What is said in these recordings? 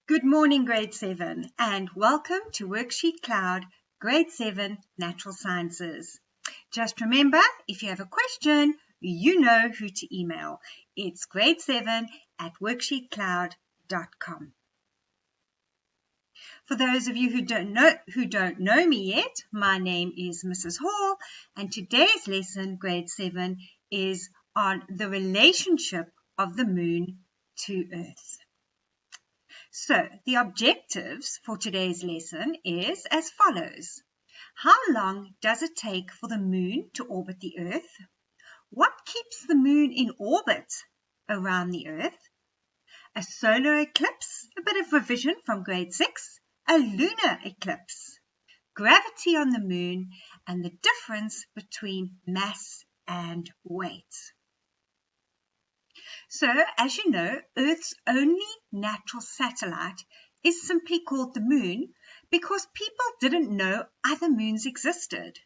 Good morning, Grade 7, and welcome to WorksheetCloud, Grade 7 Natural Sciences. Just remember, if you have a question, you know who to email. It's grade7@worksheetcloud.com. For those of you who don't know me yet, my name is Mrs. Hall, and today's lesson, Grade 7, is on the relationship of the moon to Earth. So, the objectives for today's lesson is as follows. How long does it take for the moon to orbit the Earth? What keeps the moon in orbit around the Earth? A solar eclipse, a bit of revision from grade 6, a lunar eclipse, gravity on the moon, and the difference between mass and weight. So, as you know, Earth's only natural satellite is simply called the moon because people didn't know other moons existed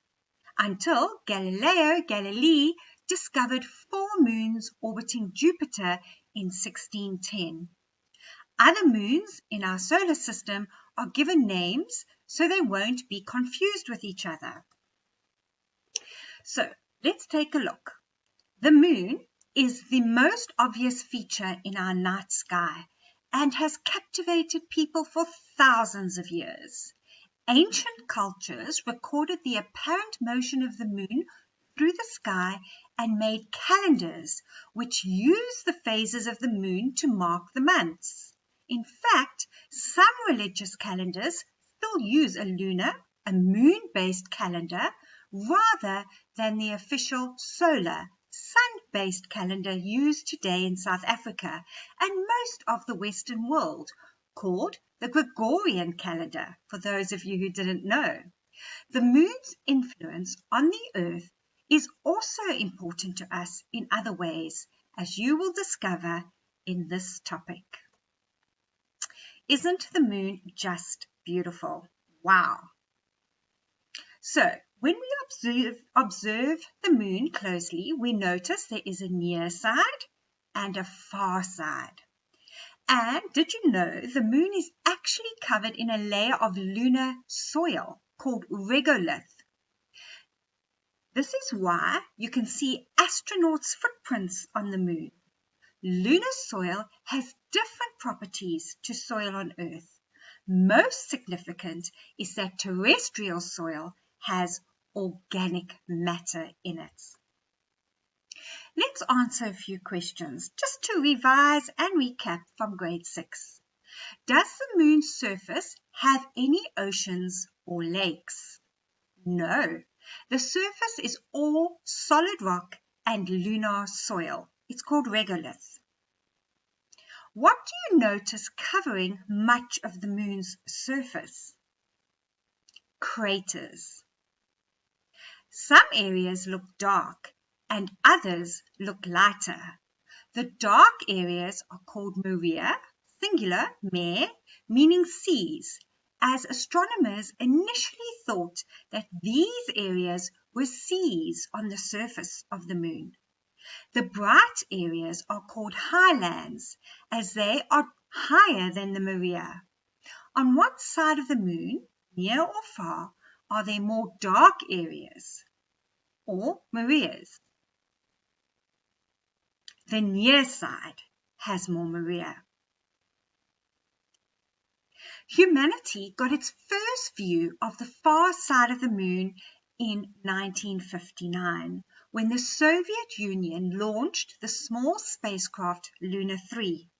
until Galileo Galilei discovered 4 moons orbiting Jupiter in 1610. Other moons in our solar system are given names so they won't be confused with each other. So, let's take a look. The moon is the most obvious feature in our night sky and has captivated people for thousands of years. Ancient cultures recorded the apparent motion of the moon through the sky and made calendars which use the phases of the moon to mark the months. In fact, some religious calendars still use a moon-based calendar rather than the official solar sun-based calendar used today in South Africa and most of the Western world, called the Gregorian calendar, for those of you who didn't know. The moon's influence on the Earth is also important to us in other ways, as you will discover in this topic. Isn't the moon just beautiful? Wow! So, when we observe the moon closely, we notice there is a near side and a far side. And did you know the moon is actually covered in a layer of lunar soil called regolith? This is why you can see astronauts' footprints on the moon. Lunar soil has different properties to soil on Earth. Most significant is that terrestrial soil has organic matter in it. Let's answer a few questions just to revise and recap from grade 6. Does the moon's surface have any oceans or lakes? No, the surface is all solid rock and lunar soil. It's called regolith. What do you notice covering much of the moon's surface? Craters. Some areas look dark and others look lighter. The dark areas are called maria, singular, mare, meaning seas, as astronomers initially thought that these areas were seas on the surface of the moon. The bright areas are called highlands, as they are higher than the maria. On what side of the moon, near or far, are there more dark areas or marias? The near side has more maria. Humanity got its first view of the far side of the moon in 1959, when the Soviet Union launched the small spacecraft Lunar 3.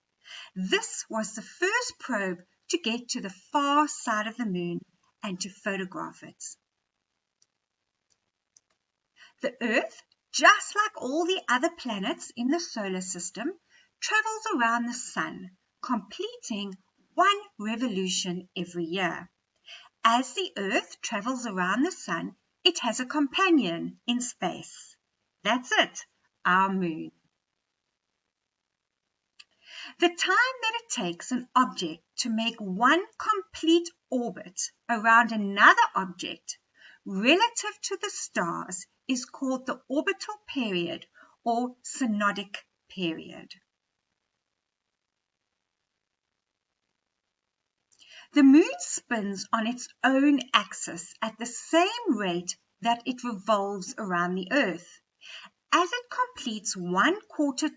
This was the first probe to get to the far side of the moon and to photograph it. The Earth, just like all the other planets in the solar system, travels around the sun, completing 1 revolution every year. As the Earth travels around the sun, it has a companion in space. That's it, our moon. The time that it takes an object to make 1 complete orbit around another object relative to the stars is called the orbital period or synodic period. The moon spins on its own axis at the same rate that it revolves around the Earth. As it completes one quarter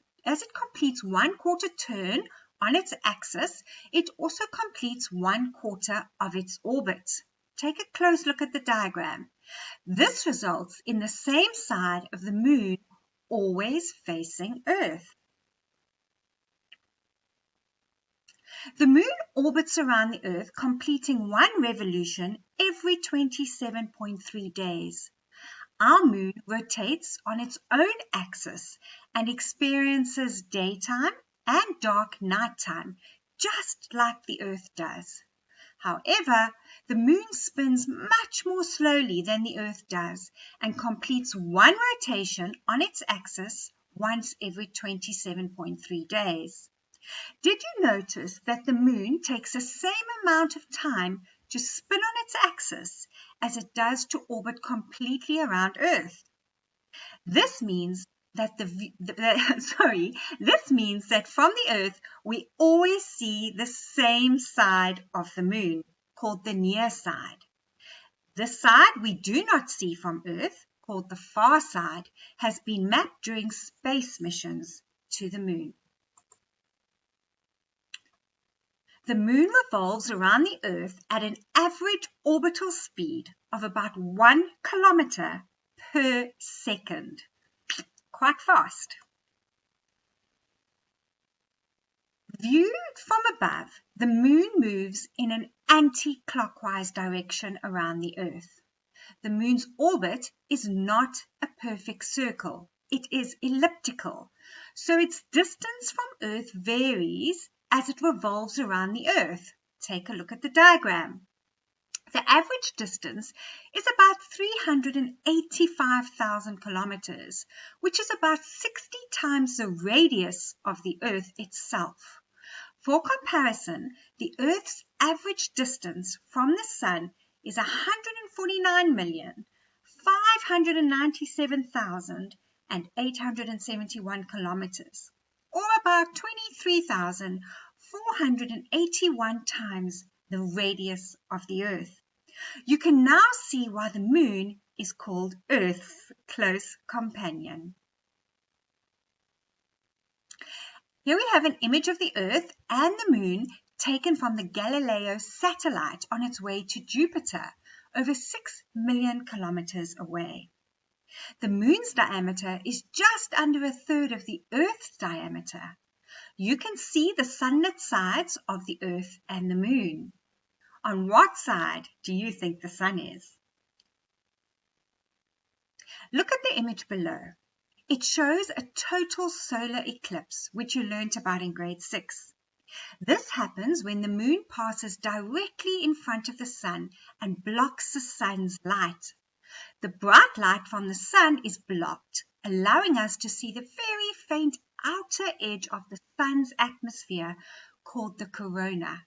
turn on its axis, it also completes 1/4 of its orbit. Take a close look at the diagram. This results in the same side of the moon always facing Earth. The moon orbits around the Earth, completing one revolution every 27.3 days. Our moon rotates on its own axis and experiences daytime and dark nighttime, just like the Earth does. However, the moon spins much more slowly than the Earth does and completes one rotation on its axis once every 27.3 days. Did you notice that the moon takes the same amount of time to spin on its axis as it does to orbit completely around Earth? This means that from the Earth we always see the same side of the moon, called the near side. The side we do not see from Earth, called the far side, has been mapped during space missions to the moon. The moon revolves around the Earth at an average orbital speed of about 1 kilometer per second. Quite fast. Viewed from above, the moon moves in an anti-clockwise direction around the Earth. The moon's orbit is not a perfect circle. It is elliptical, so its distance from Earth varies as it revolves around the Earth. Take a look at the diagram. The average distance is about 385,000 kilometers, which is about 60 times the radius of the Earth itself. For comparison, the Earth's average distance from the Sun is 149,597,871 kilometers, or about 23,481 times the radius of the Earth. You can now see why the moon is called Earth's close companion. Here we have an image of the Earth and the moon taken from the Galileo satellite on its way to Jupiter, over 6 million kilometers away. The moon's diameter is just under 1/3 of the Earth's diameter. You can see the sunlit sides of the Earth and the moon. On what side do you think the sun is? Look at the image below. It shows a total solar eclipse, which you learnt about in grade 6. This happens when the moon passes directly in front of the sun and blocks the sun's light. The bright light from the sun is blocked, allowing us to see the very faint outer edge of the sun's atmosphere called the corona.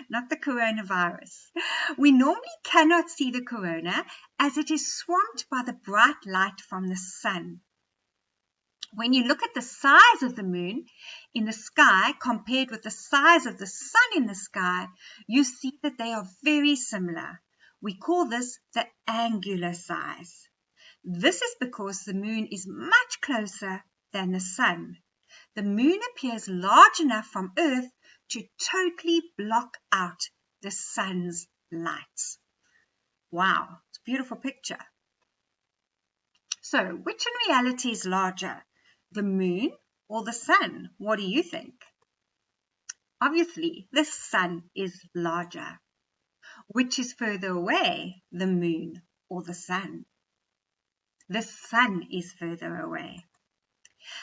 Not the coronavirus. We normally cannot see the corona as it is swamped by the bright light from the sun. When you look at the size of the moon in the sky compared with the size of the sun in the sky, you see that they are very similar. We call this the angular size. This is because the moon is much closer than the sun. The moon appears large enough from Earth to totally block out the sun's light. Wow, it's a beautiful picture. So, which in reality is larger, the moon or the sun? What do you think? Obviously, the sun is larger. Which is further away, the moon or the sun? The sun is further away.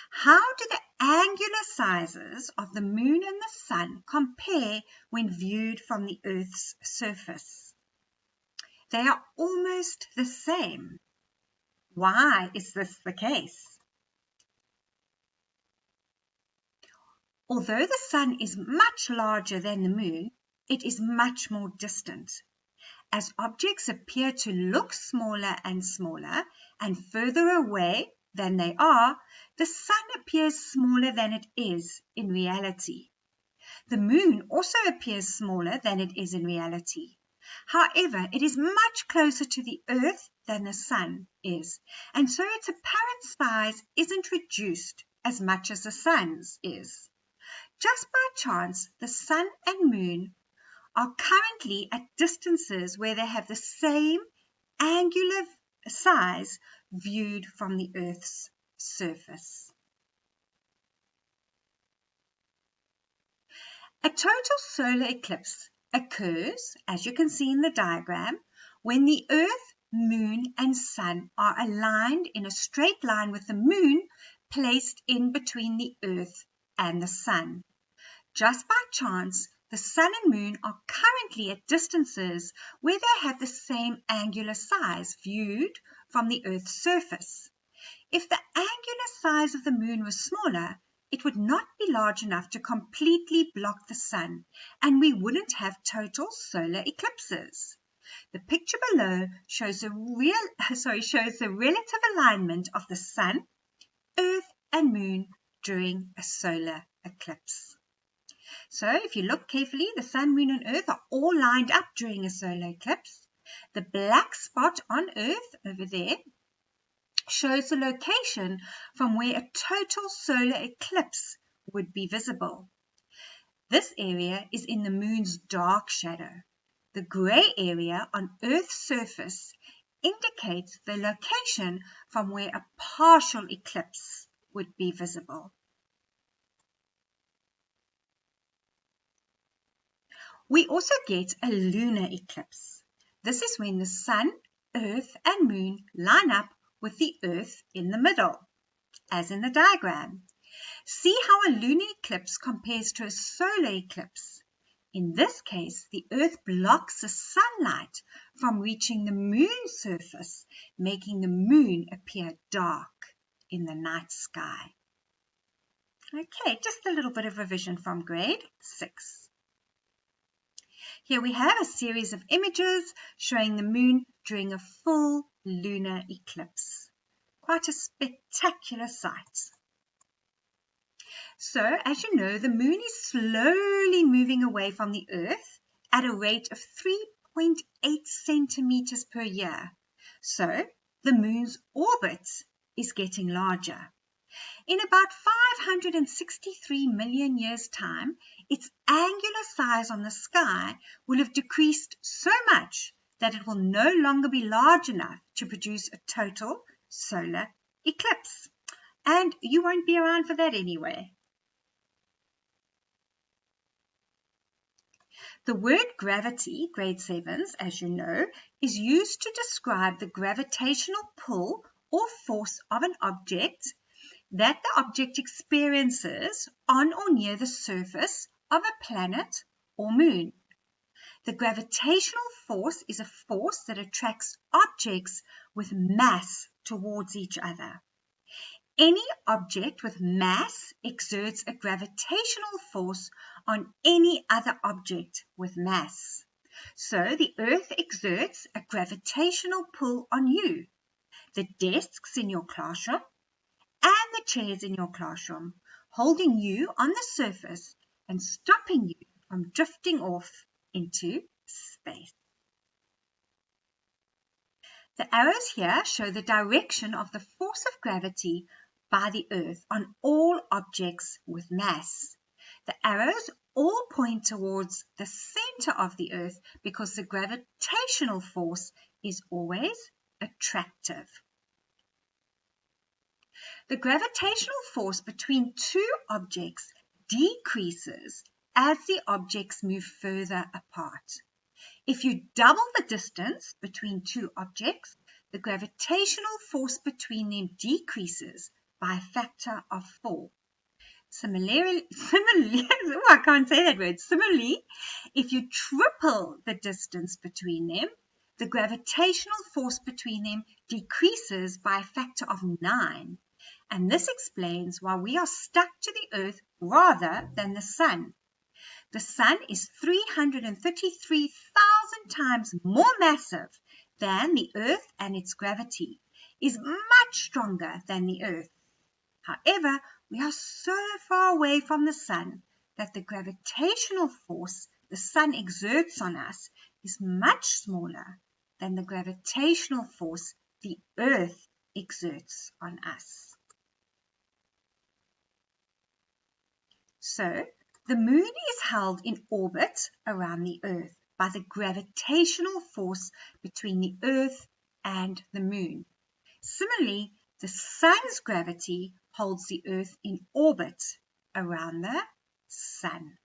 How do the angular sizes of the moon and the sun compare when viewed from the Earth's surface? They are almost the same. Why is this the case? Although the sun is much larger than the moon, it is much more distant. As objects appear to look smaller and smaller and further away than they are, the sun appears smaller than it is in reality. The moon also appears smaller than it is in reality. However, it is much closer to the Earth than the Sun is, and so its apparent size isn't reduced as much as the Sun's is. Just by chance, the Sun and Moon are currently at distances where they have the same angular size viewed from the Earth's surface. A total solar eclipse occurs, as you can see in the diagram, when the Earth, Moon, and Sun are aligned in a straight line with the Moon placed in between the Earth and the Sun. Just by chance, the Sun and Moon are currently at distances where they have the same angular size viewed from the Earth's surface. If the angular size of the Moon was smaller, it would not be large enough to completely block the Sun, and we wouldn't have total solar eclipses. The picture below shows the relative alignment of the Sun, Earth, and Moon during a solar eclipse. So if you look carefully, the Sun, Moon, and Earth are all lined up during a solar eclipse. The black spot on Earth over there shows the location from where a total solar eclipse would be visible. This area is in the Moon's dark shadow. The grey area on Earth's surface indicates the location from where a partial eclipse would be visible. We also get a lunar eclipse. This is when the Sun, Earth, and Moon line up with the Earth in the middle, as in the diagram. See how a lunar eclipse compares to a solar eclipse. In this case, the Earth blocks the sunlight from reaching the Moon's surface, making the Moon appear dark in the night sky. Okay, just a little bit of revision from grade 6. Here we have a series of images showing the Moon during a full lunar eclipse. Quite a spectacular sight. So, as you know, the Moon is slowly moving away from the Earth at a rate of 3.8 centimeters per year. So, the Moon's orbit is getting larger. In about 563 million years' time, its angular size on the sky will have decreased so much that it will no longer be large enough to produce a total solar eclipse. And you won't be around for that anyway. The word gravity, grade 7s, as you know, is used to describe the gravitational pull or force of an object that the object experiences on or near the surface of a planet or moon. The gravitational force is a force that attracts objects with mass towards each other. Any object with mass exerts a gravitational force on any other object with mass. So the Earth exerts a gravitational pull on you, the desks in your classroom, and the chairs in your classroom, holding you on the surface and stopping you from drifting off into space. The arrows here show the direction of the force of gravity by the Earth on all objects with mass. The arrows all point towards the center of the Earth because the gravitational force is always attractive. The gravitational force between two objects decreases as the objects move further apart. If you double the distance between two objects, the gravitational force between them decreases by a factor of 4. Similarly, I can't say that word. Similarly, if you triple the distance between them, the gravitational force between them decreases by a factor of 9. And this explains why we are stuck to the Earth rather than the Sun. The Sun is 333,000 times more massive than the Earth, and its gravity is much stronger than the Earth. However, we are so far away from the Sun that the gravitational force the sun exerts on us is much smaller than the gravitational force the earth exerts on us. So, the moon is held in orbit around the earth by the gravitational force between the earth and the moon. Similarly, the sun's gravity holds the earth in orbit around the sun.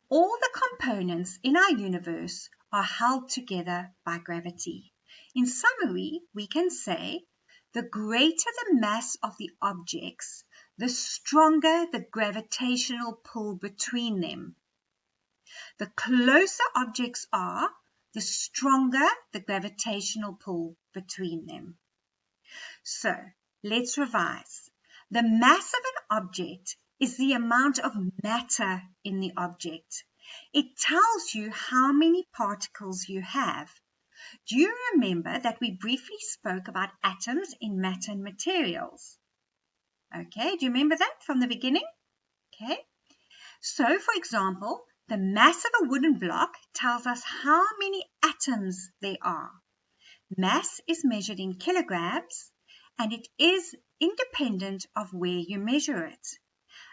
All the components in our universe are held together by gravity. In summary, we can say the greater the mass of the objects, the stronger the gravitational pull between them. The closer objects are, the stronger the gravitational pull between them. So, let's revise. The mass of an object is the amount of matter in the object. It tells you how many particles you have. Do you remember that we briefly spoke about atoms in matter and materials? Okay, do you remember that from the beginning? Okay, so for example, the mass of a wooden block tells us how many atoms there are. Mass is measured in kilograms, and it is independent of where you measure it.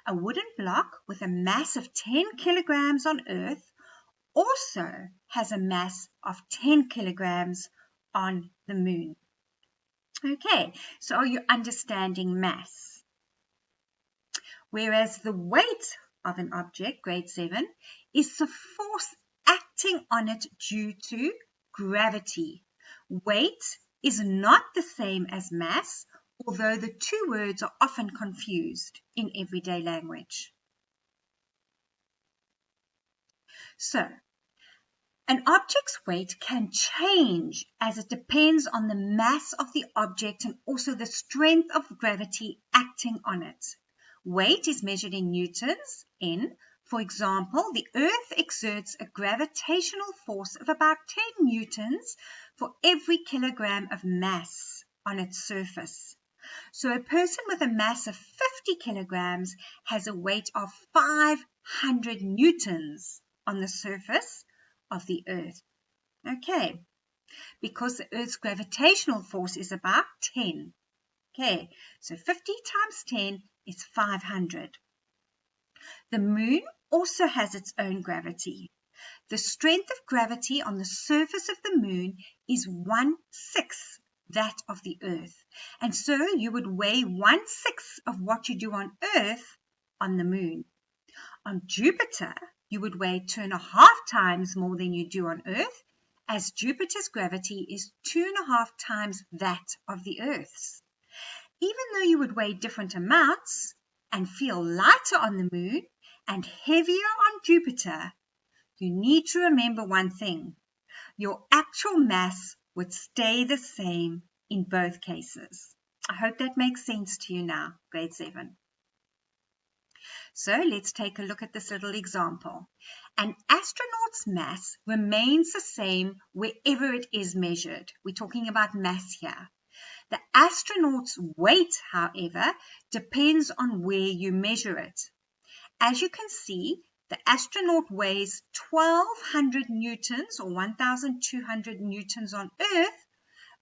A wooden block with a mass of 10 kilograms on Earth also has a mass of 10 kilograms on the moon. Okay, so are you understanding mass? Whereas the weight of an object, grade 7, is the force acting on it due to gravity. Weight is not the same as mass, although the two words are often confused in everyday language. So, an object's weight can change as it depends on the mass of the object and also the strength of gravity acting on it. Weight is measured in newtons, N. For example, the Earth exerts a gravitational force of about 10 newtons for every kilogram of mass on its surface. So a person with a mass of 50 kilograms has a weight of 500 newtons on the surface of the Earth. Okay, because the Earth's gravitational force is about 10. Okay, so 50 times 10 is 500. The moon also has its own gravity. The strength of gravity on the surface of the moon is 1/6 that of the Earth. And so you would weigh 1/6 of what you do on Earth on the moon. On Jupiter, you would weigh 2.5 times more than you do on Earth, as Jupiter's gravity is 2.5 times that of the Earth's. Even though you would weigh different amounts and feel lighter on the moon and heavier on Jupiter, you need to remember one thing. Your actual mass would stay the same in both cases. I hope that makes sense to you now, grade 7. So let's take a look at this little example. An astronaut's mass remains the same wherever it is measured. We're talking about mass here. The astronaut's weight, however, depends on where you measure it. As you can see, the astronaut weighs 1,200 newtons or 1,200 newtons on Earth,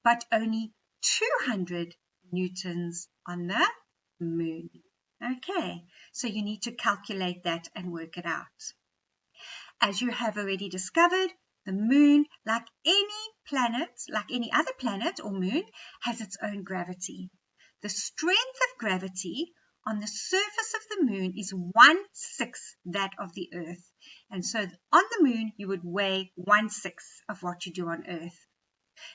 but only 200 newtons on the moon. Okay, so you need to calculate that and work it out. As you have already discovered, the moon, like any other planet or moon, has its own gravity. The strength of gravity on the surface of the moon is 1/6 that of the Earth. And so on the moon, you would weigh 1/6 of what you do on Earth.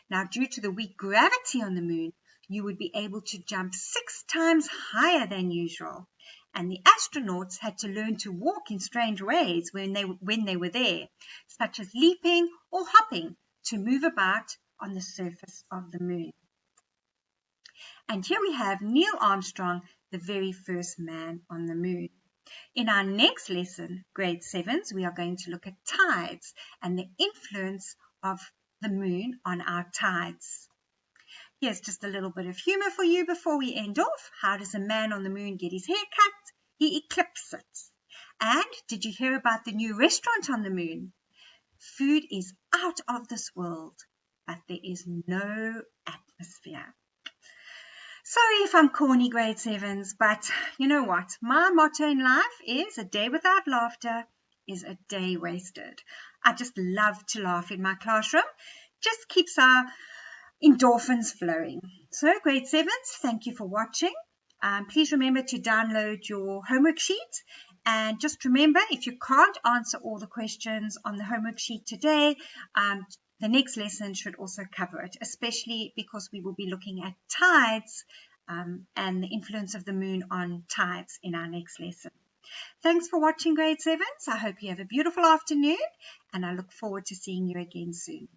Now, due to the weak gravity on the moon, you would be able to jump 6 times higher than usual. And the astronauts had to learn to walk in strange ways when they were there, such as leaping or hopping to move about on the surface of the moon. And here we have Neil Armstrong, the very first man on the moon. In our next lesson, grade 7s, we are going to look at tides and the influence of the moon on our tides. Here's just a little bit of humor for you before we end off. How does a man on the moon get his hair cut? He eclipses. And did you hear about the new restaurant on the moon? Food is out of this world, but there is no atmosphere. Sorry if I'm corny, grade 7s, but you know what? My motto in life is a day without laughter is a day wasted. I just love to laugh in my classroom. Just keeps our endorphins flowing. So grade 7s, thank you for watching. Please remember to download your homework sheet. And just remember, if you can't answer all the questions on the homework sheet today, the next lesson should also cover it, especially because we will be looking at tides and the influence of the moon on tides in our next lesson. Thanks for watching, grade 7s. I hope you have a beautiful afternoon, and I look forward to seeing you again soon.